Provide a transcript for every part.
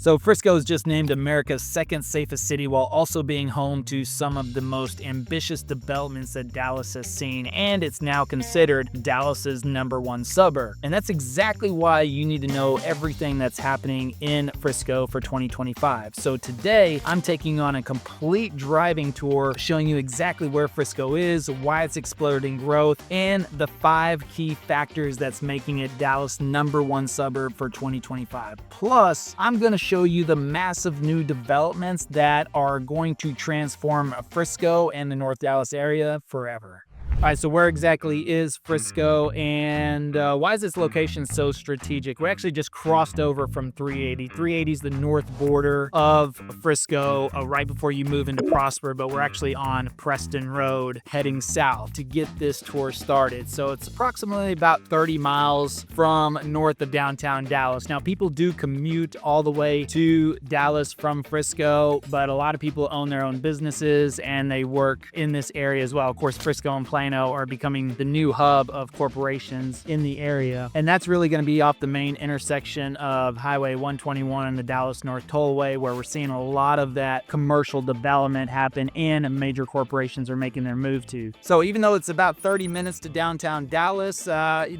So Frisco is just named America's second safest city while also being home to some of the most ambitious developments that Dallas has seen, and it's now considered Dallas's #1 suburb. And that's exactly why you need to know everything that's happening in Frisco for 2025. So today I'm taking on a complete driving tour showing you exactly where Frisco is, why it's exploding growth, and the 5 key factors that's making it Dallas' #1 suburb for 2025. Plus, I'm going to show you the massive new developments that are going to transform Frisco and the North Dallas area forever. All right, so where exactly is Frisco, and why is this location so strategic? We actually just crossed over from 380. 380 is the north border of Frisco, right before you move into Prosper, but we're actually on Preston Road heading south to get this tour started. So it's approximately about 30 miles from north of downtown Dallas. Now, people do commute all the way to Dallas from Frisco, but a lot of people own their own businesses and they work in this area as well. Of course, Frisco and Plano are becoming the new hub of corporations in the area. And that's really going to be off the main intersection of Highway 121 and the Dallas North Tollway, where we're seeing a lot of that commercial development happen and major corporations are making their move to. So even though it's about 30 minutes to downtown Dallas,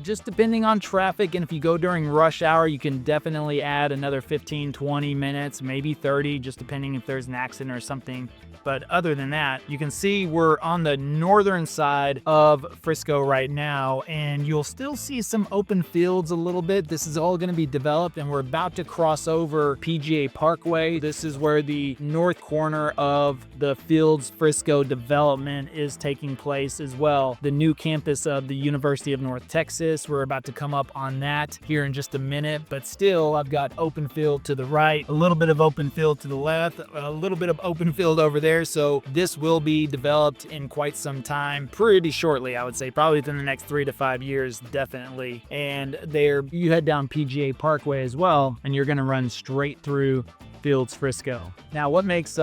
just depending on traffic, and if you go during rush hour, you can definitely add another 15, 20 minutes, maybe 30, just depending if there's an accident or something. But other than that, you can see we're on the northern side of Frisco right now, and you'll still see some open fields a little bit. This is all going to be developed, and we're about to cross over PGA Parkway. This is where the north corner of the Fields Frisco development is taking place as well. The new campus of the University of North Texas. We're about to come up on that here in just a minute, but still I've got open field to the right, a little bit of open field to the left, a little bit of open field over there. So this will be developed in quite some time, pretty shortly, I would say, probably within the next 3 to 5 years, definitely. And there, you head down PGA Parkway as well, and you're going to run straight through Fields Frisco. Now, what makes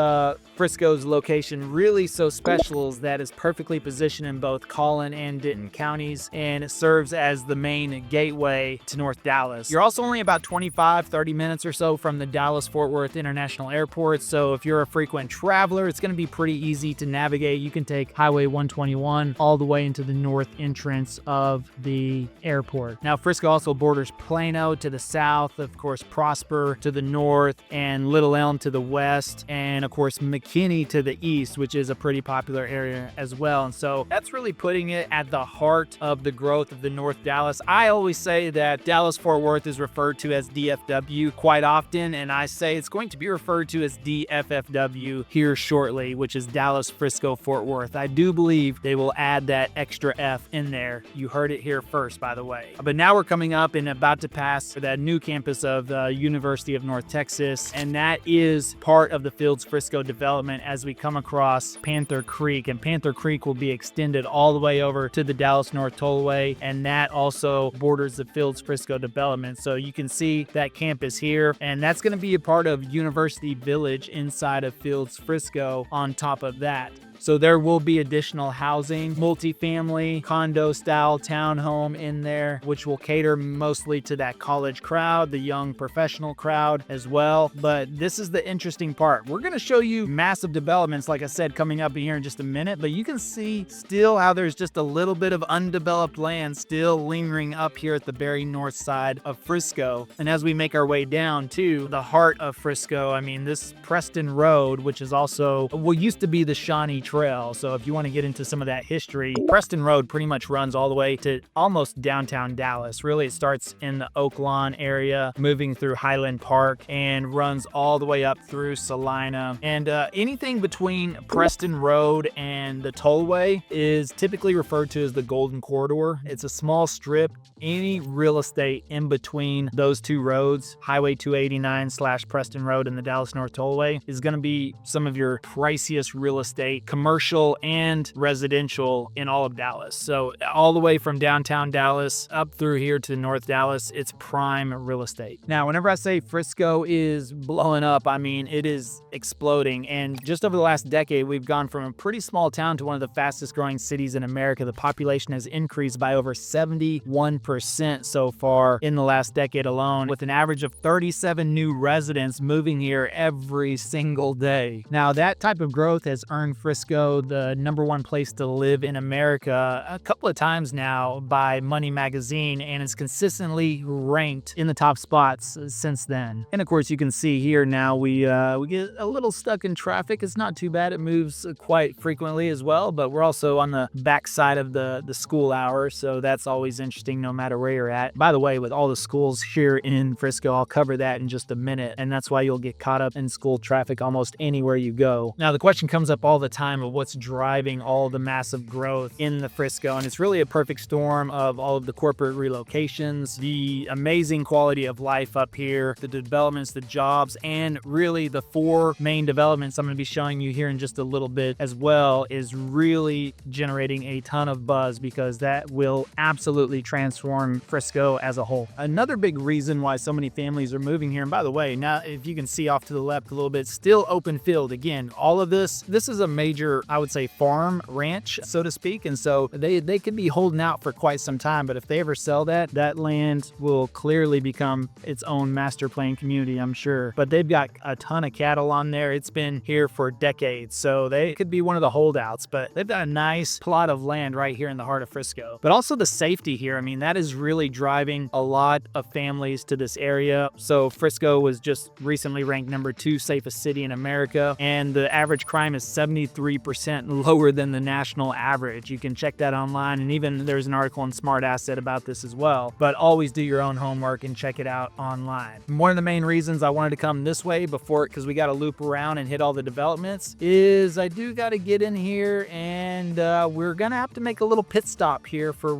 Frisco's location really so special is that it's perfectly positioned in both Collin and Denton counties, and it serves as the main gateway to North Dallas. You're also only about 25-30 minutes or so from the Dallas-Fort Worth International Airport, so if you're a frequent traveler, it's going to be pretty easy to navigate. You can take Highway 121 all the way into the north entrance of the airport. Now, Frisco also borders Plano to the south, of course, Prosper to the north, and Little Elm to the west, and of course McKinney to the east, which is a pretty popular area as well. And so that's really putting it at the heart of the growth of the North Dallas. I always say that Dallas-Fort Worth is referred to as DFW quite often, and I say it's going to be referred to as DFFW here shortly, which is Dallas-Frisco-Fort Worth. I do believe they will add that extra F in there. You heard it here first, by the way. But now we're coming up and about to pass that new campus of the University of North Texas, and that is part of the Fields Frisco development as we come across Panther Creek, and Panther Creek will be extended all the way over to the Dallas North Tollway, and that also borders the Fields Frisco development. So you can see that campus here, and that's going to be a part of University Village inside of Fields Frisco on top of that. So there will be additional housing, multifamily, condo-style townhome in there, which will cater mostly to that college crowd, the young professional crowd as well. But this is the interesting part. We're going to show you massive developments, like I said, coming up here in just a minute, but you can see still how there's just a little bit of undeveloped land still lingering up here at the very north side of Frisco. And as we make our way down to the heart of Frisco, I mean, this Preston Road, which is also what used to be the Shawnee Trail. So if you want to get into some of that history, Preston Road pretty much runs all the way to almost downtown Dallas. Really, it starts in the Oak Lawn area, moving through Highland Park, and runs all the way up through Salina. And anything between Preston Road and the Tollway is typically referred to as the Golden Corridor. It's a small strip. Any real estate in between those two roads, Highway 289/Preston Road and the Dallas North Tollway, is going to be some of your priciest real estate, commercial commercial and residential in all of Dallas. So all the way from downtown Dallas up through here to North Dallas, it's prime real estate. Now, whenever I say Frisco is blowing up, I mean it is exploding. And just over the last decade, we've gone from a pretty small town to one of the fastest growing cities in America. The population has increased by over 71% so far in the last decade alone, with an average of 37 new residents moving here every single day. Now, that type of growth has earned Frisco the #1 place to live in America a couple of times now by Money Magazine, and it's consistently ranked in the top spots since then. And of course, you can see here now we get a little stuck in traffic. It's not too bad. It moves quite frequently as well, but we're also on the backside of the school hours, so that's always interesting no matter where you're at. By the way, with all the schools here in Frisco, I'll cover that in just a minute, and that's why you'll get caught up in school traffic almost anywhere you go. Now, the question comes up all the time of what's driving all the massive growth in the Frisco, and it's really a perfect storm of all of the corporate relocations, the amazing quality of life up here, the developments, the jobs, and really the 4 main developments I'm going to be showing you here in just a little bit as well is really generating a ton of buzz, because that will absolutely transform Frisco as a whole. Another big reason why so many families are moving here, and by the way, now if you can see off to the left a little bit, still open field. Again, all of this is a major, I would say, farm ranch, so to speak, and so they could be holding out for quite some time, but if they ever sell that land will clearly become its own master plan community, I'm sure. But they've got a ton of cattle on there. It's been here for decades, so they could be one of the holdouts, but they've got a nice plot of land right here in the heart of Frisco. But also the safety here, I mean, that is really driving a lot of families to this area. So Frisco was just recently ranked #2 safest city in America, and the average crime is 73% lower than the national average. You can check that online, and even there's an article in Smart Asset about this as well. But always do your own homework and check it out online. One of the main reasons I wanted to come this way because we got to loop around and hit all the developments, is I do got to get in here, and we're gonna have to make a little pit stop here for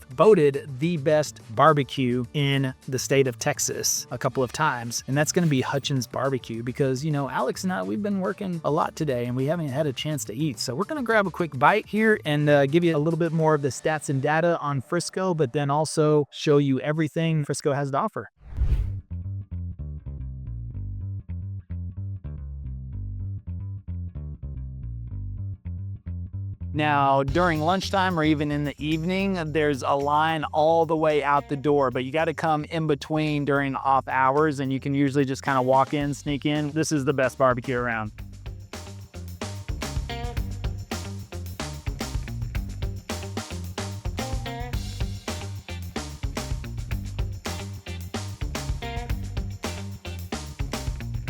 voted the best barbecue in the state of Texas a couple of times, and that's gonna be Hutchins Barbecue, because Alex and I, we've been working a lot today and we haven't had a chance to eat, so we're gonna grab a quick bite here and give you a little bit more of the stats and data on Frisco, but then also show you everything Frisco has to offer. Now, during lunchtime or even in the evening, there's a line all the way out the door, but you got to come in between during off hours, and you can usually just kind of walk in, sneak in. This is the best barbecue around.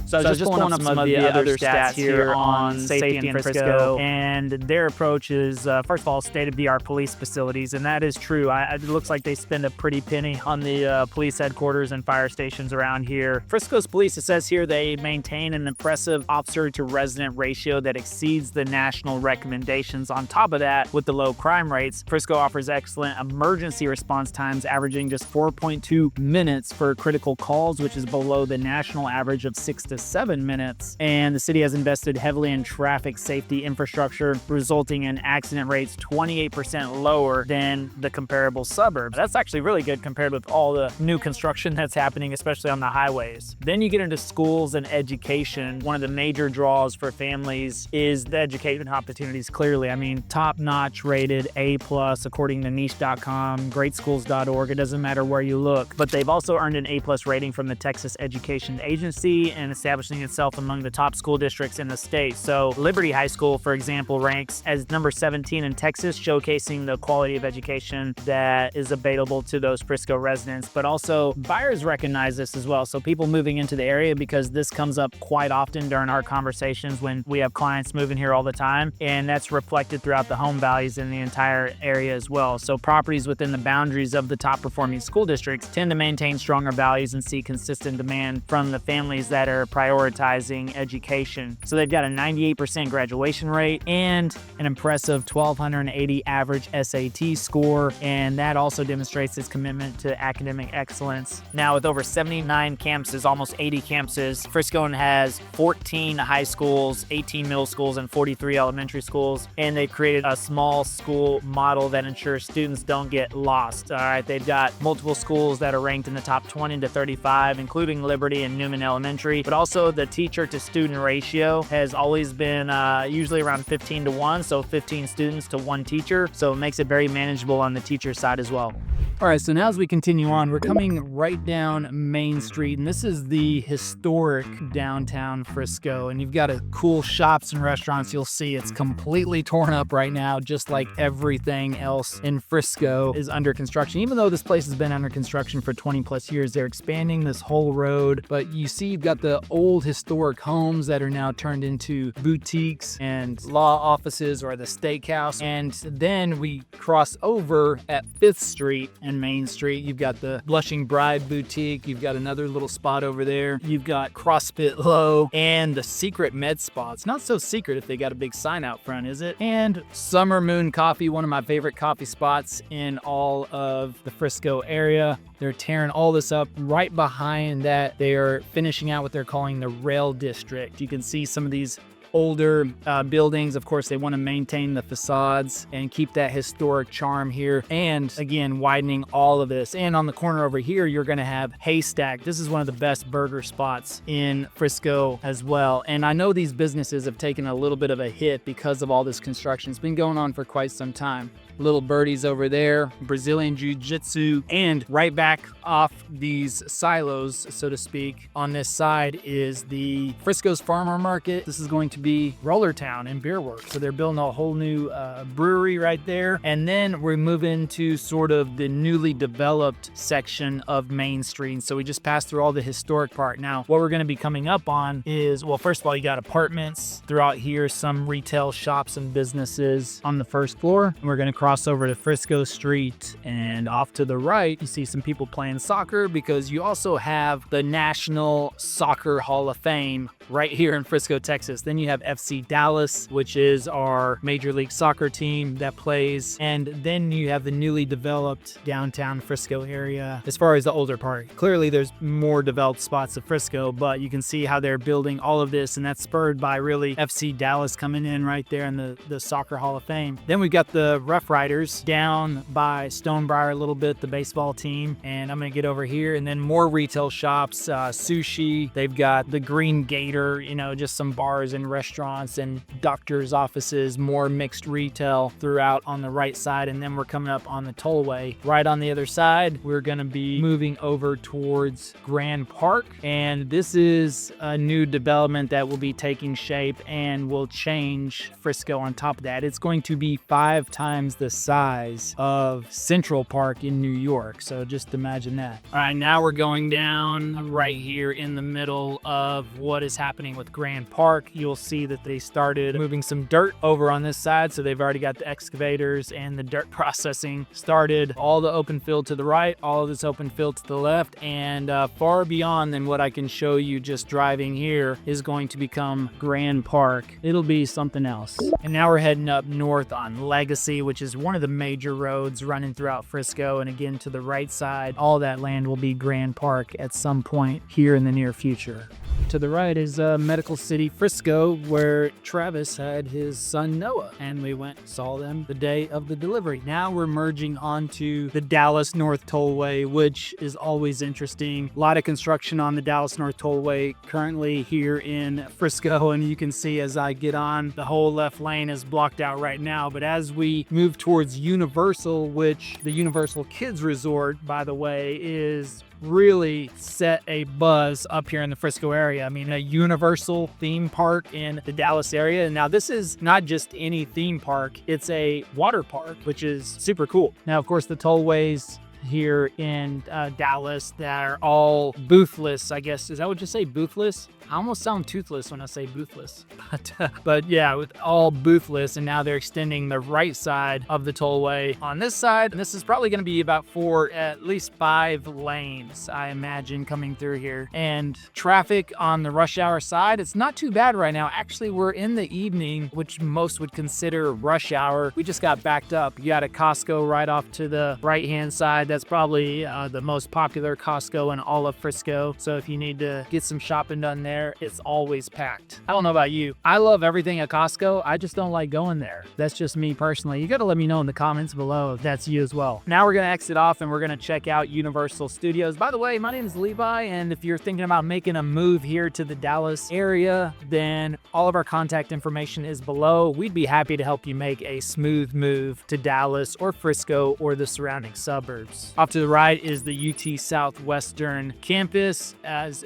So just pulling up some of the other stats here on safety in Frisco, and their approach is, first of all, state-of-the-art police facilities, and that is true. It looks like they spend a pretty penny on the police headquarters and fire stations around here. Frisco's police, it says here, they maintain an impressive officer-to-resident ratio that exceeds the national recommendations. On top of that, with the low crime rates, Frisco offers excellent emergency response times, averaging just 4.2 minutes for critical calls, which is below the national average of 6 to 7 minutes. And the city has invested heavily in traffic safety infrastructure, resulting in accident rates 28% lower than the comparable suburbs. That's actually really good compared with all the new construction that's happening, especially on the highways. Then you get into schools and education. One of the major draws for families is the education opportunities, clearly. I mean, top-notch rated A+, according to niche.com, greatschools.org. It doesn't matter where you look. But they've also earned an A+ rating from the Texas Education Agency and establishing itself among the top school districts in the state. So Liberty High School, for example, ranks as number 17 in Texas, showcasing the quality of education that is available to those Frisco residents. But also buyers recognize this as well. So people moving into the area, because this comes up quite often during our conversations when we have clients moving here all the time, and that's reflected throughout the home values in the entire area as well. So properties within the boundaries of the top performing school districts tend to maintain stronger values and see consistent demand from the families that are prioritizing education. So they've got a 98% graduation rate and an impressive 1,280 average SAT score, and that also demonstrates its commitment to academic excellence. Now, with over 79 campuses, almost 80 campuses, Frisco has 14 high schools, 18 middle schools, and 43 elementary schools, and they've created a small school model that ensures students don't get lost. All right, they've got multiple schools that are ranked in the top 20 to 35, including Liberty and Newman Elementary, but also the teacher to student ratio has always been usually around 15 to 1, so 15 students to 1 teacher, so it makes it very manageable on the teacher side as well. All right, so now as we continue on, we're coming right down Main Street, and this is the historic downtown Frisco, and you've got cool shops and restaurants. You'll see it's completely torn up right now, just like everything else in Frisco is under construction. Even though this place has been under construction for 20 plus years, they're expanding this whole road, but you see you've got the old historic homes that are now turned into boutiques and law offices or the steakhouse, and then we cross over at 5th Street and Main Street. You've got the Blushing Bride Boutique. You've got another little spot over there. You've got CrossFit Low and the Secret Med Spa. It's not so secret if they got a big sign out front, is it? And Summer Moon Coffee, one of my favorite coffee spots in all of the Frisco area. They're tearing all this up. Right behind that, they are finishing out what they're calling the Rail District. You can see some of these older buildings. Of course, they want to maintain the facades and keep that historic charm here, and again widening all of this. And on the corner over here, you're going to have Haystack. This is one of the best burger spots in Frisco as well, and I know these businesses have taken a little bit of a hit because of all this construction. It's been going on for quite some time. Little birdies over there, Brazilian Jiu-Jitsu, and right back off these silos, so to speak, on this side is the Frisco's Farmer Market. This is going to be Roller Town and Beer Works. So they're building a whole new brewery right there. And then we're moving to sort of the newly developed section of Main Street. So we just passed through all the historic part. Now, what we're going to be coming up on is, well, first of all, you got apartments throughout here, some retail shops and businesses on the first floor. And we're going to cross over to Frisco Street, and off to the right, you see some people playing soccer, because you also have the National Soccer Hall of Fame right here in Frisco, Texas. Then you have FC Dallas, which is our Major League Soccer team that plays. And then you have the newly developed downtown Frisco area. As far as the older part, clearly there's more developed spots of Frisco, but you can see how they're building all of this, and that's spurred by really FC Dallas coming in right there in the Soccer Hall of Fame. Then we've got the Rough Riders down by Stonebriar a little bit, the baseball team. And I'm gonna get over here, and then more retail shops, sushi. They've got the Green Gator, you know, just some bars and restaurants and doctors' offices, more mixed retail throughout on the right side. And then we're coming up on the tollway. Right on the other side, we're gonna be moving over towards Grand Park. And this is a new development that will be taking shape and will change Frisco on top of that. It's going to be 5 times the size of Central Park in New York. So just imagine that. All right, now we're going down right here in the middle of what is happening with Grand Park. You'll see that they started moving some dirt over on this side. So they've already got the excavators and the dirt processing started. All the open field to the right, all of this open field to the left, and far beyond than what I can show you just driving here is going to become Grand Park. It'll be something else. And now we're heading up north on Legacy, which is one of the major roads running throughout Frisco. And again, to the right side, all that land will be Grand Park at some point here in the near future. To the right is Medical City, Frisco, where Travis had his son Noah, and we went and saw them the day of the delivery. Now we're merging onto the Dallas North Tollway, which is always interesting. A lot of construction on the Dallas North Tollway currently here in Frisco, and you can see as I get on, the whole left lane is blocked out right now. But as we move towards Universal, which the Universal Kids Resort, by the way, is really set a buzz up here in the Frisco area. I mean, a Universal theme park in the Dallas area. And now this is not just any theme park, it's a water park, which is super cool. Now, of course, the tollways here in Dallas that are all boothless, I guess. Is that what you say, boothless? I almost sound toothless when I say boothless. But yeah, with all boothless, and now they're extending the right side of the tollway on this side. And this is probably going to be about at least 5 lanes, I imagine, coming through here. And traffic on the rush hour side, it's not too bad right now. Actually, we're in the evening, which most would consider rush hour. We just got backed up. You got a Costco right off to the right-hand side. That's probably the most popular Costco in all of Frisco. So if you need to get some shopping done there, it's always packed. I don't know about you. I love everything at Costco. I just don't like going there. That's just me personally. You got to let me know in the comments below if that's you as well. Now we're going to exit off and we're going to check out Universal Studios. By the way, my name is Levi, and if you're thinking about making a move here to the Dallas area, then all of our contact information is below. We'd be happy to help you make a smooth move to Dallas or Frisco or the surrounding suburbs. Off to the right is the UT Southwestern campus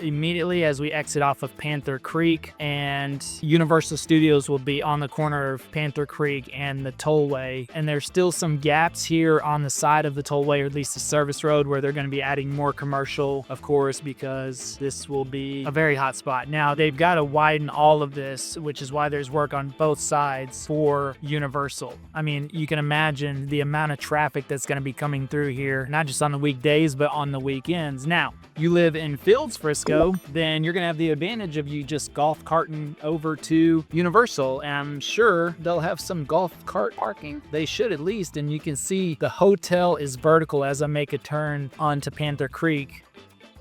immediately as we exit off of Panther Creek, and Universal Studios will be on the corner of Panther Creek and the tollway. And there's still some gaps here on the side of the tollway, or at least the service road, where they're going to be adding more commercial, of course, because this will be a very hot spot. Now they've got to widen all of this, which is why there's work on both sides for Universal. I mean, you can imagine the amount of traffic that's going to be coming through here, not just on the weekdays, but on the weekends. Now, you live in Fields, Frisco, then you're going to have the advantage of you just golf carting over to Universal. And I'm sure they'll have some golf cart parking. They should at least. And you can see the hotel is vertical as I make a turn onto Panther Creek.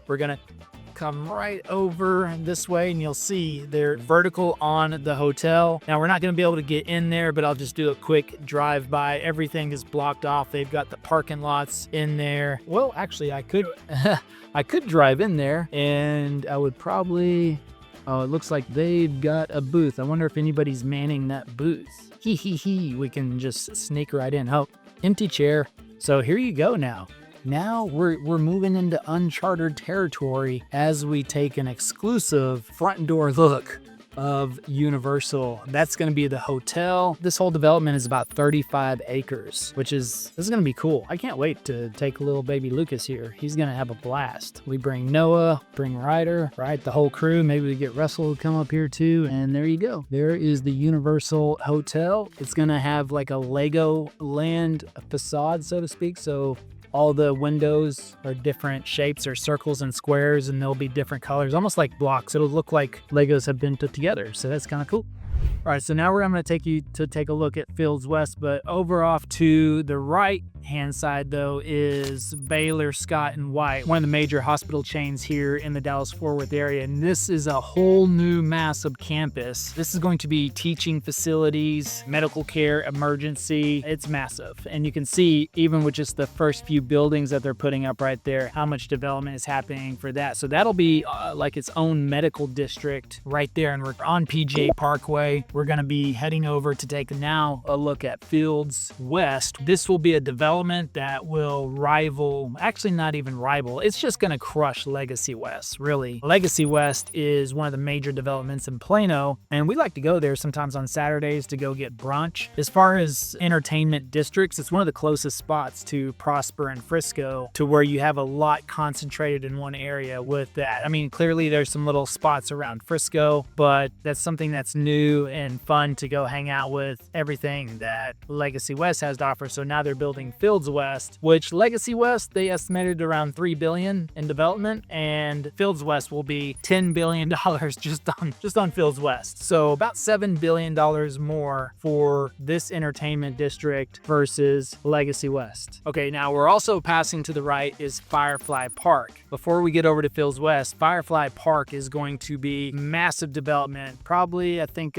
We're going to come right over this way and you'll see they're vertical on the hotel. Now we're not going to be able to get in there, but I'll just do a quick drive by. Everything is blocked off. They've got the parking lots in there. Well, actually I could I could drive in there and I would probably, oh, it looks like they've got a booth. I wonder if anybody's manning that booth. We can just sneak right in. Oh, empty chair. So here you go now. Now we're moving into uncharted territory as we take an exclusive front door look of Universal. That's going to be the hotel. This whole development is about 35 acres, this is going to be cool. I can't wait to take little baby Lucas here. He's going to have a blast. We bring Noah, bring Ryder, right? The whole crew. Maybe we get Russell to come up here too. And there you go. There is the Universal Hotel. It's going to have like a Lego land facade, so to speak. So all the windows are different shapes or circles and squares, and they'll be different colors, almost like blocks. It'll look like Legos have been put together. So that's kind of cool. All right, so now I'm going to take you to take a look at Fields West, but over off to the right-hand side, though, is Baylor, Scott & White, one of the major hospital chains here in the Dallas-Fort Worth area, and this is a whole new massive campus. This is going to be teaching facilities, medical care, emergency. It's massive, and you can see, even with just the first few buildings that they're putting up right there, how much development is happening for that. So that'll be like its own medical district right there, and we're on PGA Parkway. We're going to be heading over to take now a look at Fields West. This will be a development that will rival, actually not even rival, it's just going to crush Legacy West, really. Legacy West is one of the major developments in Plano, and we like to go there sometimes on Saturdays to go get brunch. As far as entertainment districts, it's one of the closest spots to Prosper and Frisco, to where you have a lot concentrated in one area with that. I mean, clearly there's some little spots around Frisco, but that's something that's new and fun to go hang out with everything that Legacy West has to offer. So now they're building Fields West, which Legacy West, they estimated around $3 billion in development, and Fields West will be $10 billion just on Fields West. So about $7 billion more for this entertainment district versus Legacy West. Okay, now we're also passing to the right is Firefly Park. Before we get over to Fields West, Firefly Park is going to be massive development. Probably, I think,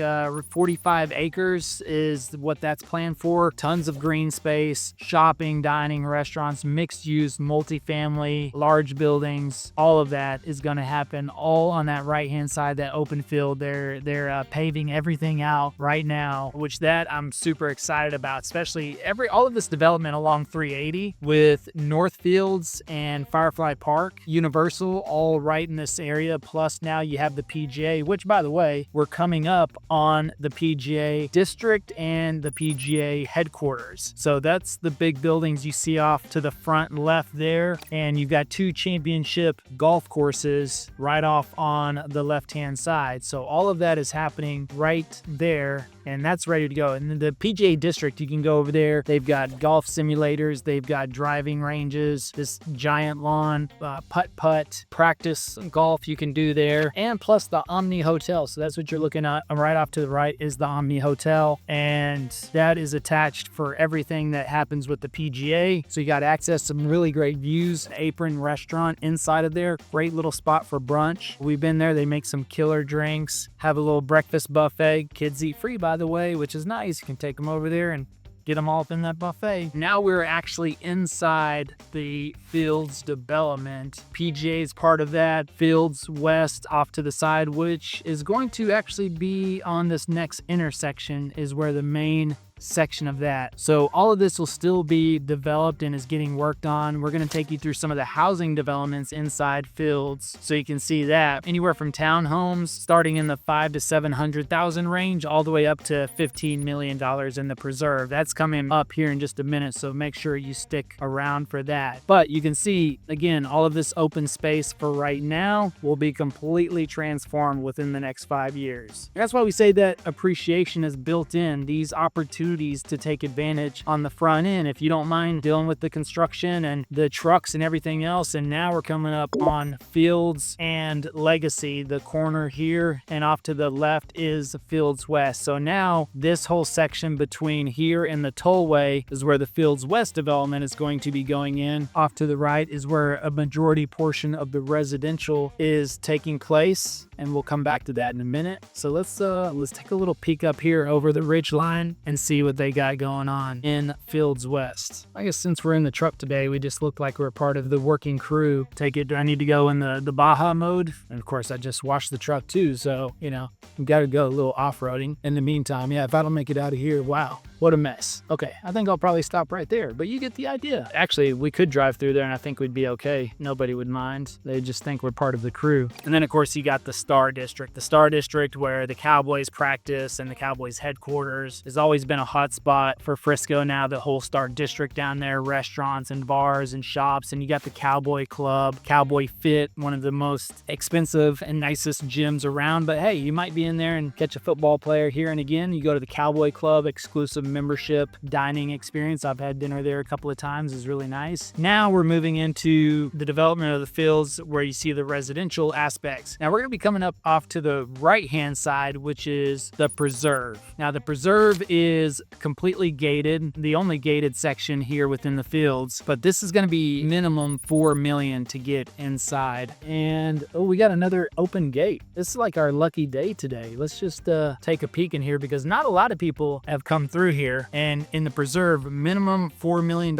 45 acres is what that's planned for. Tons of green space, shopping, dining, restaurants, mixed use, multifamily, large buildings. All of that is going to happen all on that right-hand side, that open field. They're paving everything out right now, which that I'm super excited about, especially all of this development along 380 with Northfields and Firefly Park, Universal, all right in this area. Plus now you have the PGA, which by the way, we're coming up on on the PGA District and the PGA headquarters. So that's the big buildings you see off to the front left there. And you've got 2 championship golf courses right off on the left-hand side. So all of that is happening right there, and that's ready to go. And then the PGA District, you can go over there. They've got golf simulators, they've got driving ranges, this giant lawn, putt-putt, practice golf you can do there, and plus the Omni Hotel. So that's what you're looking at. Right off to the right is the Omni Hotel, and that is attached for everything that happens with the PGA. So you got access to some really great views, Apron Restaurant inside of there, great little spot for brunch. We've been there. They make some killer drinks, have a little breakfast buffet. Kids eat free, by the way, which is nice. You can take them over there and get them all up in that buffet. Now we're actually inside the Fields development. PGA is part of that. Fields West off to the side, which is going to actually be on this next intersection, is where the main section of that. So all of this will still be developed and is getting worked on. We're going to take you through some of the housing developments inside Fields so you can see that. Anywhere from townhomes starting in the $500,000 to $700,000 range all the way up to $15 million in the preserve. That's coming up here in just a minute, so make sure you stick around for that. But you can see, again, all of this open space for right now will be completely transformed within the next 5 years. That's why we say that appreciation is built in. These opportunities to take advantage on the front end if you don't mind dealing with the construction and the trucks and everything else. And now we're coming up on Fields and Legacy, the corner here, and off to the left is Fields West. So now this whole section between here and the tollway is where the Fields West development is going to be going in. Off to the right is where a majority portion of the residential is taking place, and we'll come back to that in a minute. So let's take a little peek up here over the ridge line and see what they got going on in Fields West. I guess since we're in the truck today, we just look like we're part of the working crew. Take it, do I need to go in the Baja mode? And of course, I just washed the truck too, so, you know, we got to go a little off-roading. In the meantime, yeah, if I don't make it out of here, wow, what a mess. Okay, I think I'll probably stop right there, but you get the idea. Actually, we could drive through there and I think we'd be okay. Nobody would mind. They just think we're part of the crew. And then, of course, you got the Star District. The Star District, where the Cowboys practice and the Cowboys headquarters, has always been a hot spot for Frisco. Now the whole Star District down there, restaurants and bars and shops, and you got the Cowboy Club, Cowboy Fit, one of the most expensive and nicest gyms around. But hey, you might be in there and catch a football player here and again. You go to the Cowboy Club, exclusive membership dining experience. I've had dinner there a couple of times. It's really nice. Now we're moving into the development of the Fields, where you see the residential aspects. Now we're going to be coming up off to the right hand side, which is the preserve. Now the preserve is completely gated, the only gated section here within the Fields, but this is going to be minimum $4 million to get inside. And oh, we got another open gate. This is like our lucky day today. Let's just take a peek in here, because not a lot of people have come through here. And in the preserve, minimum $4 million.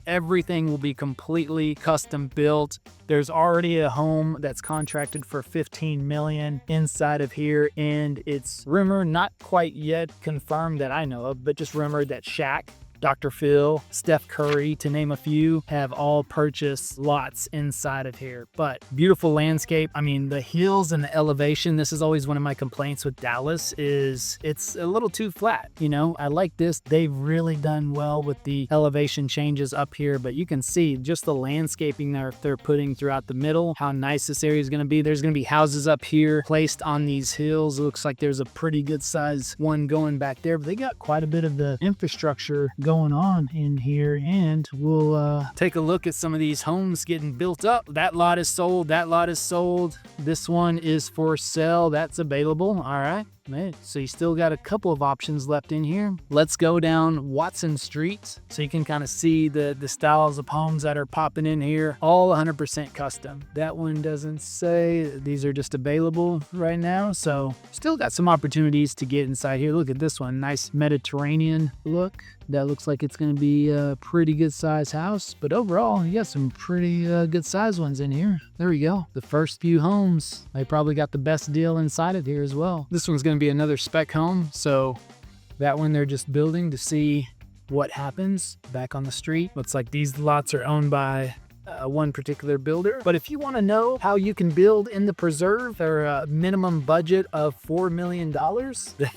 Everything will be completely custom built. There's already a home that's contracted for $15 million inside of here, and it's rumored, not quite yet confirmed that I know of, but just rumored that Shaq, Dr. Phil, Steph Curry, to name a few, have all purchased lots inside of here. But beautiful landscape. I mean, the hills and the elevation, this is always one of my complaints with Dallas, is it's a little too flat. You know, I like this. They've really done well with the elevation changes up here, but you can see just the landscaping they're putting throughout the middle, how nice this area is going to be. There's going to be houses up here placed on these hills. It looks like there's a pretty good size one going back there, but they got quite a bit of the infrastructure going on in here, and we'll take a look at some of these homes getting built up. That lot is sold. That lot is sold. This one is for sale. That's available. All right. So you still got a couple of options left in here. Let's go down Watson Street so you can kind of see the styles of homes that are popping in here. All 100% custom. That one doesn't say. These are just available right now. So still got some opportunities to get inside here. Look at this one. Nice Mediterranean look. That looks like it's going to be a pretty good size house. But overall, you got some pretty good size ones in here. There we go. The first few homes. They probably got the best deal inside of here as well. This one's going to be another spec home. So that one they're just building to see what happens back on the street. Looks like these lots are owned by one particular builder. But if you want to know how you can build in the preserve for a minimum budget of $4 million,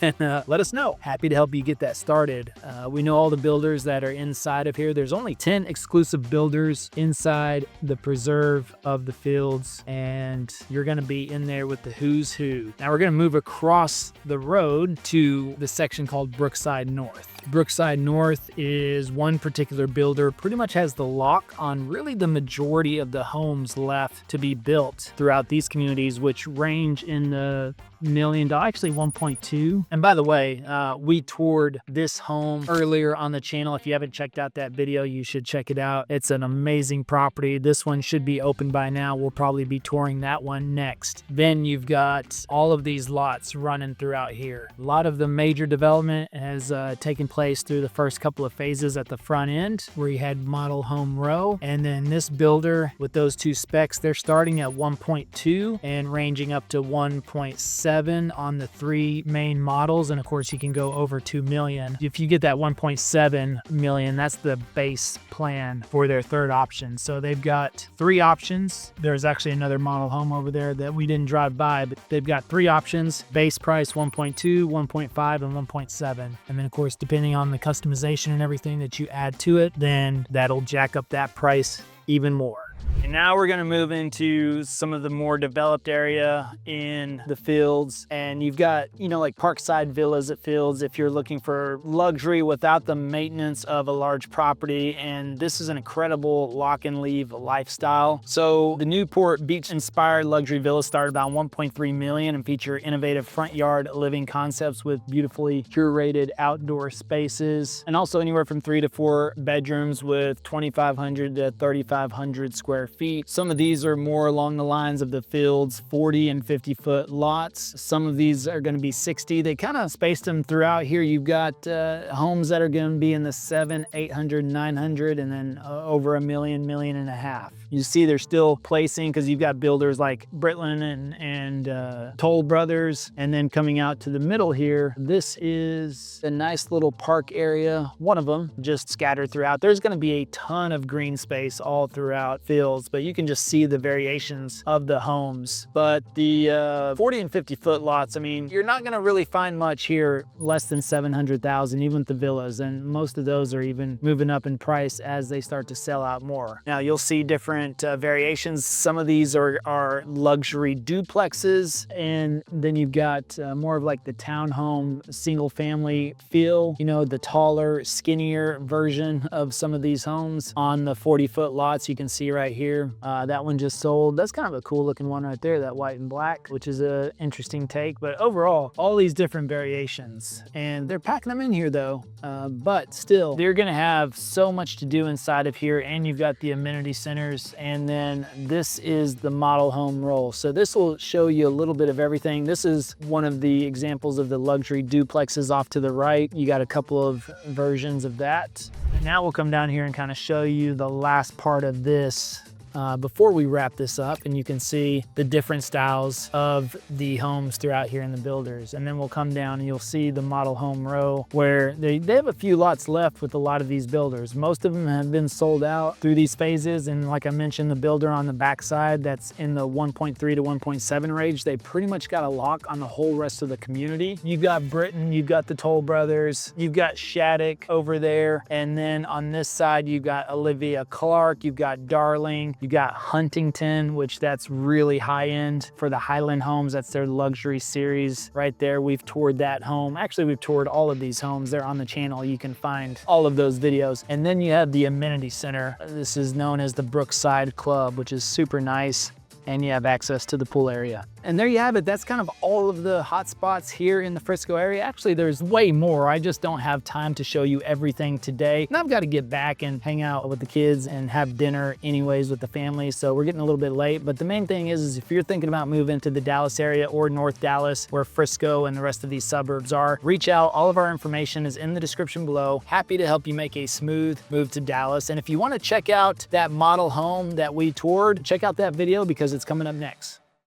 then let us know. Happy to help you get that started. We know all the builders that are inside of here. There's only 10 exclusive builders inside the preserve of the fields, and you're going to be in there with the who's who. Now we're going to move across the road to the section called Brookside North. Brookside North is one particular builder, pretty much has the lock on really the majority of the homes left to be built throughout these communities, which range in the $1 million, actually 1.2. And by the way, we toured this home earlier on the channel. If you haven't checked out that video, you should check it out. It's an amazing property. This one should be open by now. We'll probably be touring that one next. Then you've got all of these lots running throughout here. A lot of the major development has taken place through the first couple of phases at the front end, where you had model home row. And then this builder with those two specs, they're starting at 1.2 and ranging up to 1.7 on the 3 main models. And of course you can go over 2 million. If you get that 1.7 million, that's the base plan for their third option. So they've got 3 options. There's actually another model home over there that we didn't drive by, but they've got 3 options: base price 1.2, 1.5, and 1.7. And then of course, depending on the customization and everything that you add to it, then that'll jack up that price even more. And now we're going to move into some of the more developed area in the fields. And you've got, like Parkside Villas at Fields if you're looking for luxury without the maintenance of a large property. And this is an incredible lock and leave lifestyle. So the Newport beach inspired luxury villas start about 1.3 million and feature innovative front yard living concepts with beautifully curated outdoor spaces. And also anywhere from 3 to 4 bedrooms with 2,500 to 3,500 square feet. Some of these are more along the lines of the Fields 40 and 50 foot lots. Some of these are going to be 60. They kind of spaced them throughout here. You've got homes that are going to be in the 700, 800, 900, and then over $1 million, $1.5 million. You see they're still placing because you've got builders like Britland and Toll Brothers. And then coming out to the middle here, this is a nice little park area. One of them just scattered throughout. There's going to be a ton of green space all throughout Fields, but you can just see the variations of the homes. But the 40 and 50 foot lots, I mean, you're not going to really find much here less than 700,000, even with the villas. And most of those are even moving up in price as they start to sell out more. Now you'll see different variations. Some of these are luxury duplexes, and then you've got more of like the townhome single family feel, the taller, skinnier version of some of these homes on the 40 foot lots. You can see right here, that one just sold. That's kind of a cool looking one right there, that white and black, which is an interesting take. But overall, all these different variations, and they're packing them in here though. But still, you're gonna have so much to do inside of here, and you've got the amenity centers. And then this is the model home roll. So this will show you a little bit of everything. This is one of the examples of the luxury duplexes off to the right. You got a couple of versions of that. And now we'll come down here and kind of show you the last part of this before we wrap this up, and you can see the different styles of the homes throughout here in the builders. And then we'll come down and you'll see the model home row, where they have a few lots left with a lot of these builders. Most of them have been sold out through these phases, and like I mentioned, the builder on the backside that's in the 1.3 to 1.7 range, they pretty much got a lock on the whole rest of the community. You've got Britton, you've got the Toll Brothers, you've got Shattuck over there, and then on this side you've got Olivia Clark, you've got Darling, you got Huntington, which that's really high end for the Highland homes. That's their luxury series right there. We've toured that home. Actually, we've toured all of these homes. They're on the channel. You can find all of those videos. And then you have the amenity center. This is known as the Brookside Club, which is super nice. And you have access to the pool area. And there you have it. That's kind of all of the hot spots here in the Frisco area. Actually, there's way more. I just don't have time to show you everything today. And I've got to get back and hang out with the kids and have dinner anyways with the family. So we're getting a little bit late. But the main thing is if you're thinking about moving to the Dallas area or North Dallas, where Frisco and the rest of these suburbs are, reach out. All of our information is in the description below. Happy to help you make a smooth move to Dallas. And if you want to check out that model home that we toured, check out that video because it's coming up next.